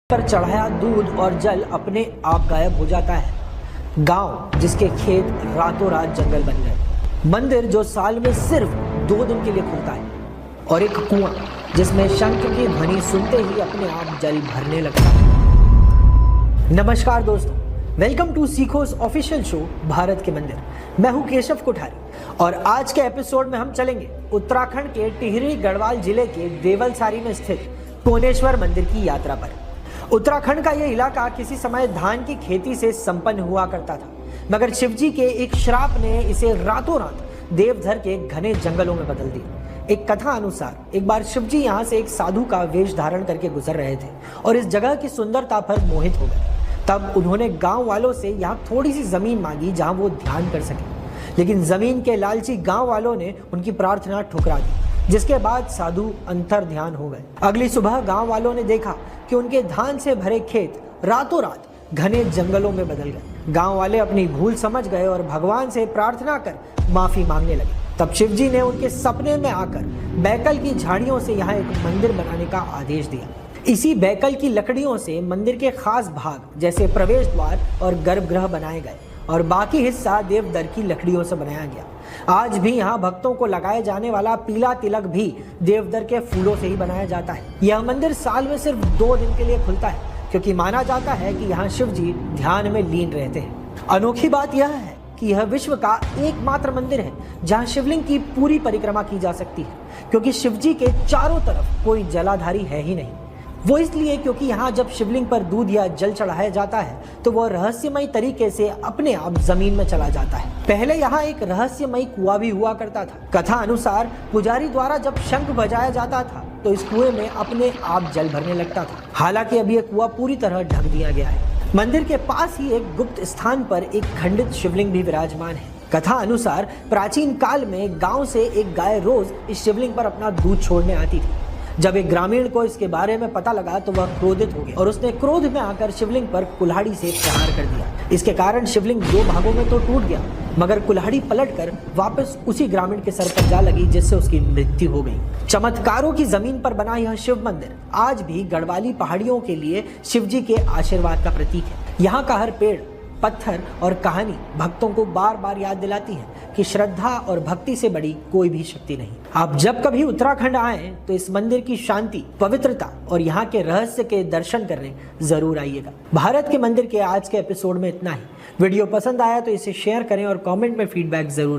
पर चढ़ाया दूध और जल अपने आप गायब हो जाता है। गांव जिसके खेत रातों रात जंगल बन गए। मंदिर जो साल में सिर्फ 2 दिन के लिए खुलता है। और एक कुआं जिसमें शंख की ध्वनि सुनते ही अपने आप जल भरने लगता है। नमस्कार दोस्तों, welcome to Seekho's official show Bharat के मंदिर। मैं हूं केशव कोठारी और आज के एपिसोड में हम चलेंगे उत्तराखंड के टिहरी गढ़वाल जिले के देवलसारी में स्थित कोनेश्वर मंदिर की यात्रा पर। उत्तराखंड का यह इलाका किसी समय धान की खेती से संपन्न हुआ करता था, मगर शिवजी के एक श्राप ने इसे रातों रात देवधर के घने जंगलों में बदल दिया। एक कथा अनुसार एक बार शिवजी यहाँ से एक साधु का वेश धारण करके गुजर रहे थे और इस जगह की सुंदरता पर मोहित हो गए। तब उन्होंने गांव वालों से यहाँ थोड़ी सी जमीन मांगी जहाँ वो ध्यान कर सके, लेकिन जमीन के लालची गांव वालों ने उनकी प्रार्थना ठुकरा दी, जिसके बाद साधु अंतर ध्यान हो गए। अगली सुबह गांव वालों ने देखा कि उनके धान से भरे खेत रातों रात घने जंगलों में बदल गए। गांव वाले अपनी भूल समझ गए और भगवान से प्रार्थना कर माफी मांगने लगे। तब शिवजी ने उनके सपने में आकर बैकल की झाड़ियों से यहाँ एक मंदिर बनाने का आदेश दिया। इसी बैकल की लकड़ियों से मंदिर के खास भाग जैसे प्रवेश द्वार और गर्भगृह बनाए गए और बाकी हिस्सा देवदर की लकड़ियों से बनाया गया। आज भी यहाँ भक्तों को लगाए जाने वाला पीला तिलक भी देवदर के फूलों से ही बनाया जाता है। यह मंदिर साल में सिर्फ 2 दिन के लिए खुलता है, क्योंकि माना जाता है कि यहाँ शिव जी ध्यान में लीन रहते हैं। अनोखी बात यह है कि यह विश्व का एकमात्र मंदिर है जहाँ शिवलिंग की पूरी परिक्रमा की जा सकती है, क्योंकि शिव जी के चारों तरफ कोई जलाधारी है ही नहीं। वो इसलिए क्योंकि यहाँ जब शिवलिंग पर दूध या जल चढ़ाया जाता है तो वह रहस्यमय तरीके से अपने आप जमीन में चला जाता है। पहले यहाँ एक रहस्यमय कुआं भी हुआ करता था। कथा अनुसार पुजारी द्वारा जब शंख बजाया जाता था तो इस कुएं में अपने आप जल भरने लगता था। हालांकि अब यह कुआं पूरी तरह ढक दिया गया है। मंदिर के पास ही एक गुप्त स्थान पर एक खंडित शिवलिंग भी विराजमान है। कथा अनुसार प्राचीन काल में गाँव से एक गाय रोज इस शिवलिंग पर अपना दूध छोड़ने आती थी। जब एक ग्रामीण को इसके बारे में पता लगा तो वह क्रोधित हो गया और उसने क्रोध में आकर शिवलिंग पर कुल्हाड़ी से प्रहार कर दिया। इसके कारण शिवलिंग 2 भागों में तो टूट गया, मगर कुल्हाड़ी पलटकर वापस उसी ग्रामीण के सर पर जा लगी, जिससे उसकी मृत्यु हो गई। चमत्कारों की जमीन पर बना यह शिव मंदिर आज भी गढ़वाली पहाड़ियों के लिए शिवजी के आशीर्वाद का प्रतीक है। यहाँ का हर पेड़, पत्थर और कहानी भक्तों को बार बार याद दिलाती है कि श्रद्धा और भक्ति से बड़ी कोई भी शक्ति नहीं। आप जब कभी उत्तराखंड आए तो इस मंदिर की शांति, पवित्रता और यहाँ के रहस्य के दर्शन करने जरूर आइएगा। भारत के मंदिर के आज के एपिसोड में इतना ही। वीडियो पसंद आया तो इसे शेयर करें और कमेंट में फीडबैक जरूर